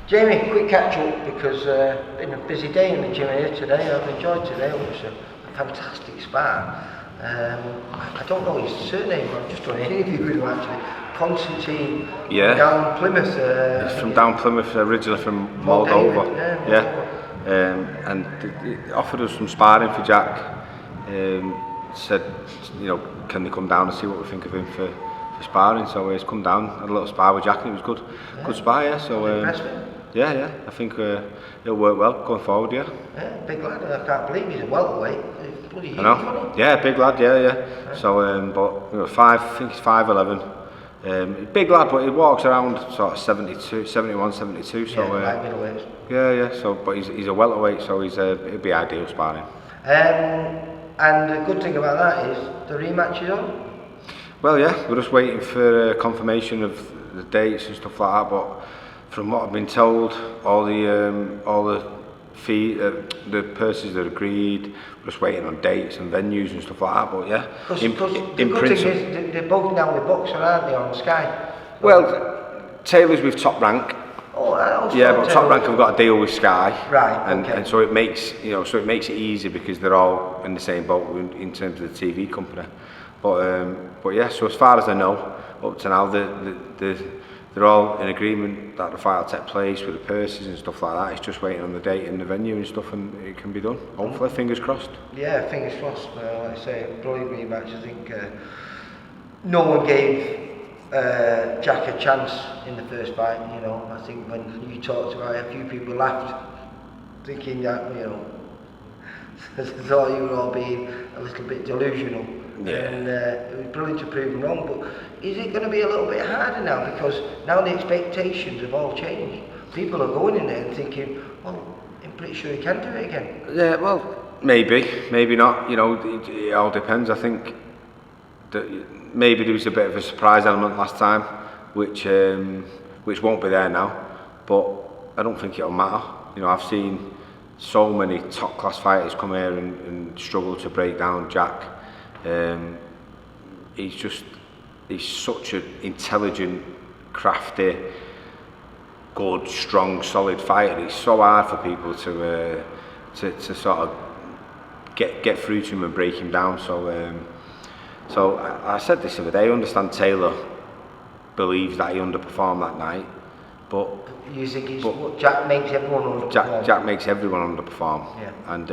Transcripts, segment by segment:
Jamie, quick catch up because been a busy day in the gym here today. I've enjoyed today. It was a fantastic spar. I don't know his surname. I've just done an interview with him actually. Constantine. Yeah. Down Plymouth. He's from down Plymouth, originally from Moldova. And they offered us some sparring for Jack. Said, can they come down and see what we think of him for sparring? So he's come down, had a little spar with Jack, and it was good. Yeah. Good spar, yeah. So yeah. I think it'll work well going forward, yeah. Yeah, big lad. I can't believe he's a welterweight. He's bloody huge, I know. Yeah, big lad. Yeah. So, but I think he's 5'11". Big lad, but he walks around sort of 72, 71, 72. So like middleweight. Yeah. So, but he's a welterweight, so it'd be ideal sparring. And the good thing about that is the rematch is on. Well, yeah, we're just waiting for confirmation of the dates and stuff like that. But from what I've been told, all the fee, the purses are agreed. We're just waiting on dates and venues and stuff like that. But yeah, because the good thing is they're both now with boxer, aren't they, on Sky? Well, Taylor's with Top Rank. Yeah, but Top Rank have got a deal with Sky, right? And so it makes it easy because they're all in the same boat in terms of the TV company. But yeah, so as far as I know, up to now, they're all in agreement that the fight will take place with the purses and stuff like that. It's just waiting on the date and the venue and stuff, and it can be done. Hopefully, fingers crossed. Yeah, fingers crossed. Like I say, brilliant rematch. I think no one gave Jack a chance in the first fight. I think when you talked about it, a few people laughed, thinking that thought you were all being a little bit delusional. Yeah. And it was brilliant to prove them wrong. But is it going to be a little bit harder now, because now the expectations have all changed? People are going in there and thinking, well, I'm pretty sure he can do it again. Yeah, well, maybe not. It all depends. I think that maybe there was a bit of a surprise element last time, which won't be there now. But I don't think it'll matter. I've seen so many top class fighters come here and struggle to break down Jack. He's such an intelligent, crafty, good, strong, solid fighter. It's so hard for people to sort of get through to him and break him down. So I said this the other day. I understand Taylor believes that he underperformed that night, but you think Jack makes everyone underperform? Jack makes everyone underperform. Yeah. And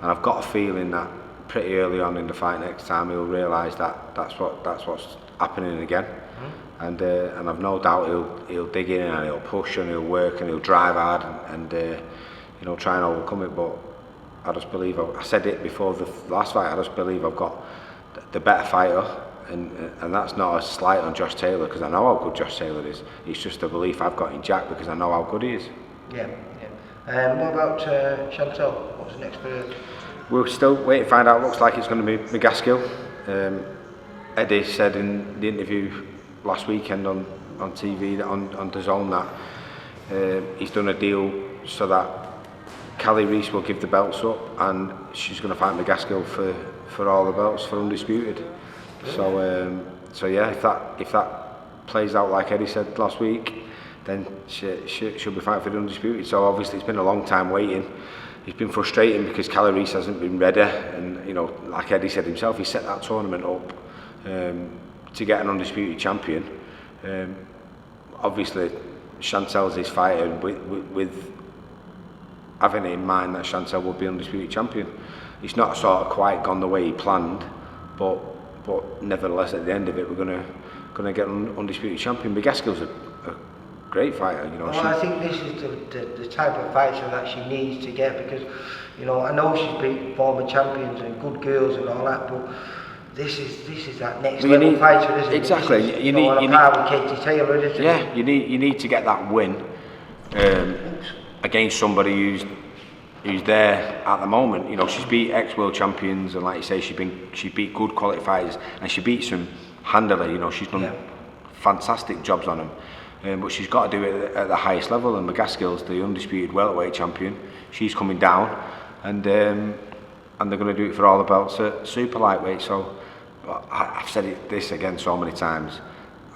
I've got a feeling that pretty early on in the fight next time he'll realise that that's what's happening again. And I've no doubt he'll dig in and he'll push and he'll work and he'll drive hard and try and overcome it. But I just believe I said it before the last fight. I just believe I've got the better fighter, and that's not a slight on Josh Taylor, because I know how good Josh Taylor is. It's just a belief I've got in Jack because I know how good he is. Yeah. What about Chantelle? What's next for her? We're still waiting to find out. Looks like it's going to be McGaskill. Eddie said in the interview last weekend on TV, that on DAZN, that he's done a deal so that Callie Reese will give the belts up and she's going to fight McGaskill for all the belts for Undisputed. So yeah, if that plays out like Eddie said last week, then she'll be fighting for the Undisputed. So obviously it's been a long time waiting. It's been frustrating because Callie Reese hasn't been ready, and like Eddie said himself, he set that tournament up to get an Undisputed champion. Obviously Chantelle's his fighter with having in mind that Chantelle would be Undisputed champion. It's not sort of quite gone the way he planned, but nevertheless at the end of it we're gonna get an Undisputed champion. McGaskill's a great fighter, Well, I think this is the type of fighter that she needs to get, because I know she's beat former champions and good girls and all that, but this is that next level fighter, isn't it? Exactly. You need with Katie Taylor, isn't it? Yeah, you need to get that win against somebody who's there at the moment. She's beat ex-world champions, and like you say, she beat good quality fighters, and she beats them handily. She's done fantastic jobs on them. But she's got to do it at the highest level, and McGaskill's the Undisputed welterweight champion. She's coming down, and they're going to do it for all the belts at super lightweight. So I've said this again so many times.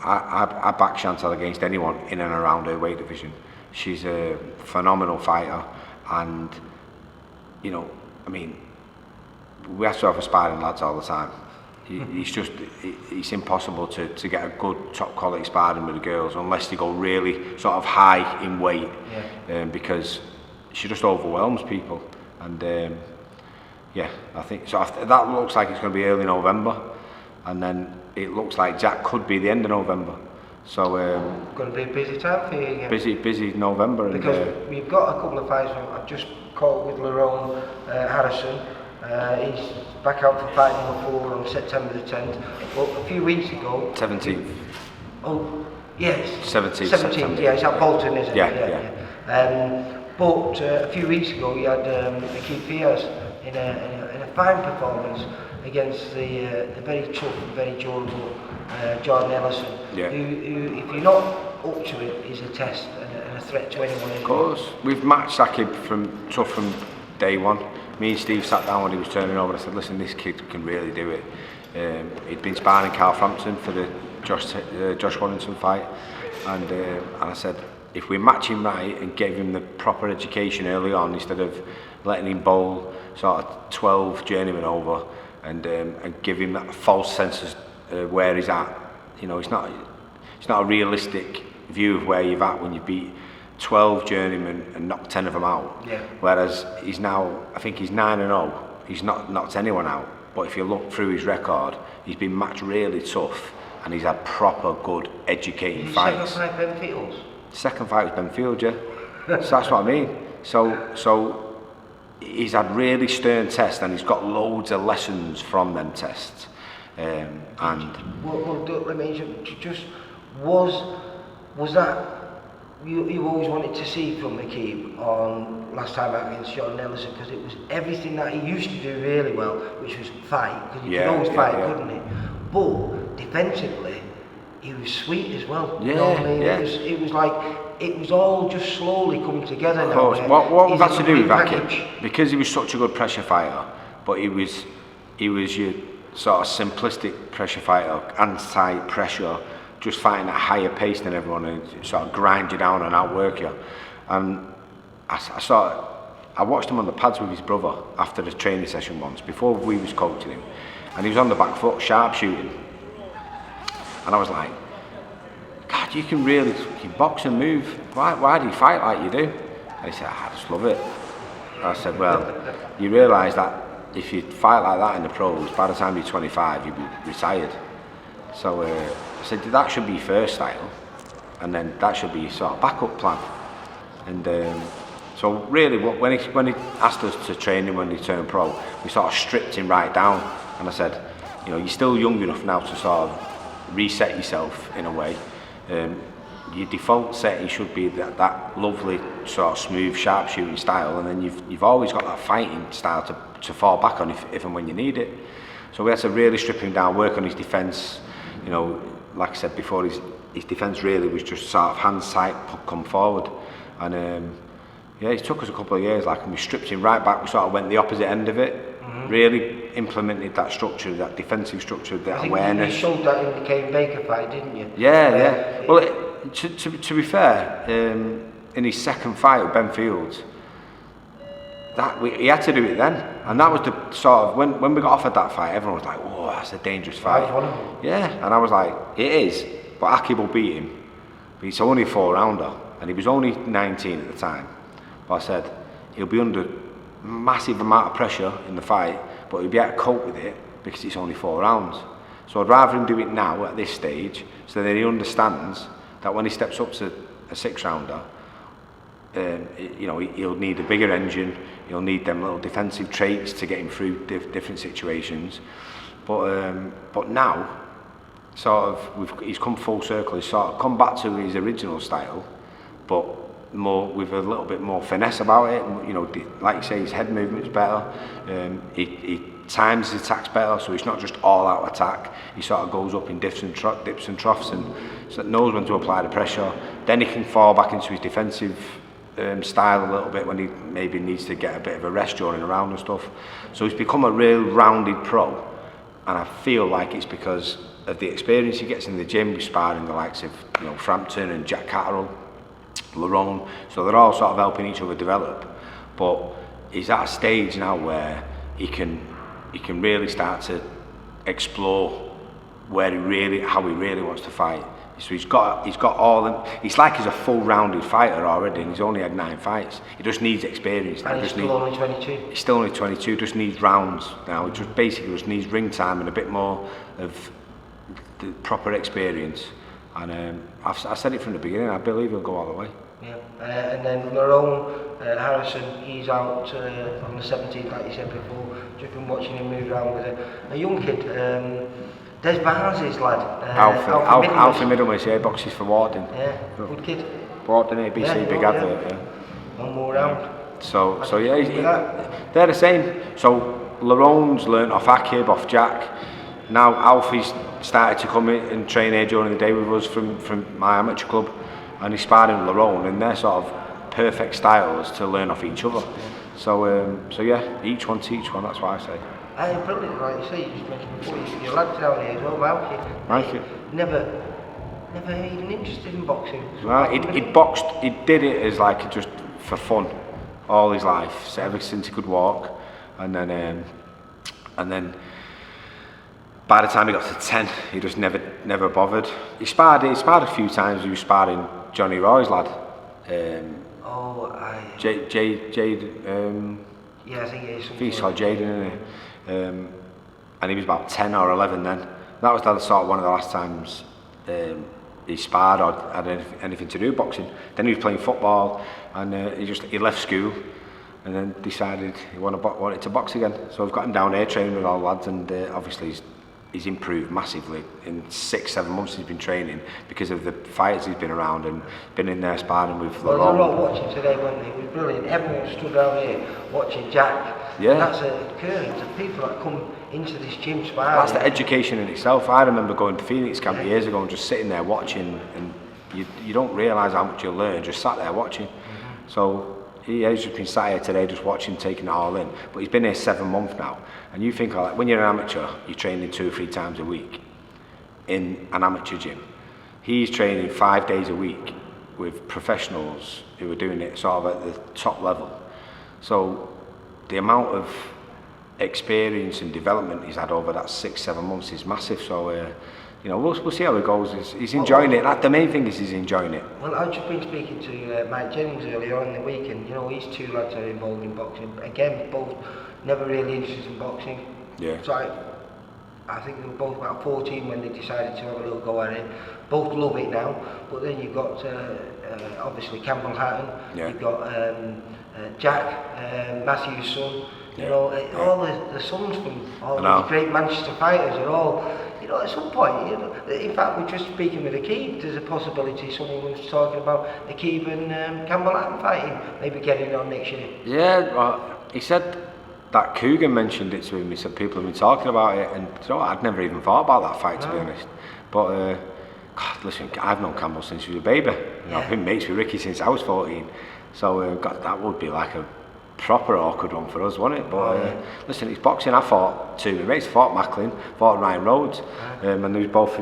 I back Chantelle against anyone in and around her weight division. She's a phenomenal fighter, and you know, I mean, we have to have aspiring lads all the time. It's impossible to get a good top quality sparring with the girls unless they go really sort of high in weight, because she just overwhelms people. And yeah, I think so. That looks like it's going to be early November, and then it looks like Jack could be the end of November. So going to be a busy time for you again. Busy November. Because we've got a couple of fights. I've just caught with Lerone Harrison. He's back out for fight number 4 on September the 10th. But a few weeks ago... 17th. Oh, yes. 17th. 17th, yeah, it's at Bolton, isn't it? Yeah. But a few weeks ago, he had Aqib Fiaz in a fine performance against the very tough and very durable Jordan Ellison, who, if you're not up to it, is a test and a threat to anyone. Of course. We've matched Aqib from day one. Me and Steve sat down when he was turning over and I said, listen, this kid can really do it. He'd been sparring Carl Frampton for the Josh Warrington fight, and I said, if we match him right and gave him the proper education early on, instead of letting him bowl sort of 12 journeymen over and give him that false sense of where he's at, you know, it's not a realistic view of where you're at when you beat 12 journeymen and knocked 10 of them out. Yeah. Whereas he's now, I think he's 9-0. He's not knocked anyone out. But if you look through his record, he's been matched really tough, and he's had proper good educating fights. Second fight Benfield? Second fight was Benfield, yeah. So that's what I mean. So he's had really stern tests, and he's got loads of lessons from them tests. Well, let me just was that you always wanted to see from Aqib on last time out against Jordan Ellison, because it was everything that he used to do really well, which was fight, because he could always fight, couldn't he? But defensively, he was sweet as well. Yeah, you know what I mean? yeah. It was like it was all just slowly coming together. Of course. What was that to do with Aqib? Because he was such a good pressure fighter, but he was your sort of simplistic pressure fighter, anti-pressure, just fighting at a higher pace than everyone and sort of grind you down and outwork you. And I watched him on the pads with his brother after the training session once, before we was coaching him, and he was on the back foot, sharp shooting. And I was like, God, you box and move. Why do you fight like you do? And he said, I just love it. I said, well, you realise that if you fight like that in the pros, by the time you're 25, you'll be retired. So I said, that should be your first style, and then that should be your sort of backup plan. And so really, when he asked us to train him when he turned pro, we sort of stripped him right down. And I said, you know, you're still young enough now to sort of reset yourself in a way. Your default setting should be that lovely sort of smooth, sharp shooting style, and then you've always got that fighting style to fall back on if and when you need it. So we had to really strip him down, work on his defence. You know, like I said before, his defence really was just sort of hands tight, come forward. And yeah, it took us a couple of years, and we stripped him right back. We sort of went the opposite end of it, really implemented that structure, that defensive structure, that awareness. You showed that in the Kane Baker fight, didn't you? Yeah. Well, to be fair, in his second fight with Benfield, he had to do it then, and that was the sort of when we got offered that fight, everyone was like, "Oh, that's a dangerous fight." Yeah, and I was like, "It is," but Aqib will beat him. But it's only a 4-rounder, and he was only 19 at the time. But I said he'll be under massive amount of pressure in the fight, but he'll be able to cope with it because it's only 4 rounds. So I'd rather him do it now at this stage, so that he understands that when he steps up to a 6-rounder, you know, he'll need a bigger engine. He'll need them little defensive traits to get him through different situations. But now, sort of, he's come full circle. He's sort of come back to his original style, but more with a little bit more finesse about it. You know, like you say, his head movement's better. He times his attacks better, so it's not just all-out attack. He sort of goes up in dips and troughs, and so knows when to apply the pressure. Then he can fall back into his defensive style a little bit when he maybe needs to get a bit of a rest during a round and stuff. So he's become a real rounded pro, and I feel like it's because of the experience he gets in the gym, with sparring the likes of Frampton and Jack Catteral, Lerone, so they're all sort of helping each other develop. But he's at a stage now where he can really start to explore how he really wants to fight. So he's got all them. It's like he's a full-rounded fighter already, and he's only had 9 fights. He just needs experience now. And he's still only 22. He's still only 22. Just needs rounds now. He just needs ring time and a bit more of the proper experience. And I said it from the beginning. I believe he'll go all the way. Yeah, and then Lerone Harrison, he's out on the 17th, like you said before. Just been watching him move around with a young kid. Des Barnes' lad. Alfie Middlemas, yeah, boxes for Warden. Yeah, good kid. Warden ABC, big advert. Yeah. One more round. So yeah, they're the same. So Lerone's learnt off Aqib, off Jack. Now Alfie's started to come in and train here during the day with us from my amateur club, and he's sparring with Lerone, and they're sort of perfect styles to learn off each other. So yeah, each one teach one. That's what I say. Brilliant, like you say, you just mentioned before, your lad's down here as well, Malky. Never even interested in boxing. Well, he did it as like just for fun all his life, so ever since he could walk, and then by the time he got to 10, he just never bothered. He sparred a few times. He was sparring Johnny Roy's lad. Jade. Yeah, I think it is. He's called Jaden, isn't he? And he was about 10 or 11 then. That was sort of one of the last times he sparred or had anything to do with boxing. Then he was playing football, and he left school, and then decided he wanted to box again. So we've got him down here training with all the lads, and obviously he's improved massively in 6-7 months he's been training because of the fighters he's been around and been in there sparring with Lerone. Well, they were all watching today, weren't they? It was brilliant. Everyone stood down here watching Jack. Yeah. And that's a occurrence of people that come into this gym sparring. That's the education in itself. I remember going to Phoenix camp years ago and just sitting there watching, and you don't realise how much you learn just sat there watching. Mm-hmm. So he has just been sat here today just watching, taking it all in. But he's been here 7 months now. And you think, like, when you're an amateur, you're training 2 or 3 times a week in an amateur gym. He's training 5 days a week with professionals who are doing it sort of at the top level. So the amount of experience and development he's had over that 6-7 months is massive. So we'll see how it goes. He's enjoying it. The main thing is he's enjoying it. Well, I've just been speaking to Mike Jennings earlier on in the week, and his 2 lads are involved in boxing. Again, both never really interested in boxing. Yeah. So I think they were both about 14 when they decided to have a little go at it. Both love it now. But then you've got obviously Campbell Hatton. Yeah. You've got Jack, Matthew's son. Yeah. All the sons from all these great Manchester fighters are all. At some point, in fact, we're just speaking with Aqib. There's a possibility someone was talking about Aqib and Campbell Hatton fighting, maybe getting on next year. Yeah, well, he said that Coogan mentioned it to him. He said people have been talking about it, and I'd never even thought about that fight, to be honest. But God, listen, I've known Campbell since he was a baby. I've been mates with Ricky since I was 14. So that would be like a proper awkward one for us, wasn't it? But listen, it's boxing. I fought 2 of my mates. Fought Macklin, fought Ryan Rhodes, and they both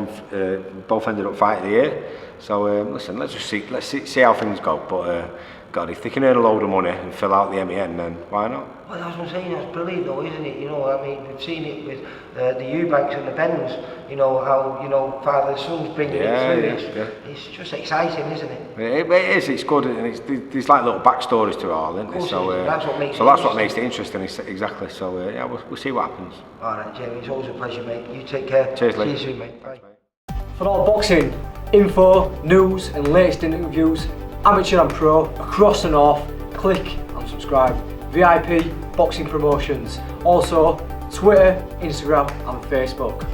ended up fighting the year. So listen, let's see how things go. But God, if they can earn a load of money and fill out the MEN, then why not? Well, that's what I'm saying. That's brilliant, though, isn't it? We've seen it with the Eubanks and the Bens. How father and sons bringing it through. It's just exciting, isn't it? It is. It's good, and there's like little backstories to it all, isn't there? So that's what makes it interesting. Exactly. So we'll see what happens. All right, Jamie. It's always a pleasure, mate. You take care. Cheers, Lee. See you soon, mate. Bye. For all boxing info, news, and latest interviews, amateur and pro across the north, click and subscribe. VIP Boxing Promotions. Also, Twitter, Instagram, and Facebook.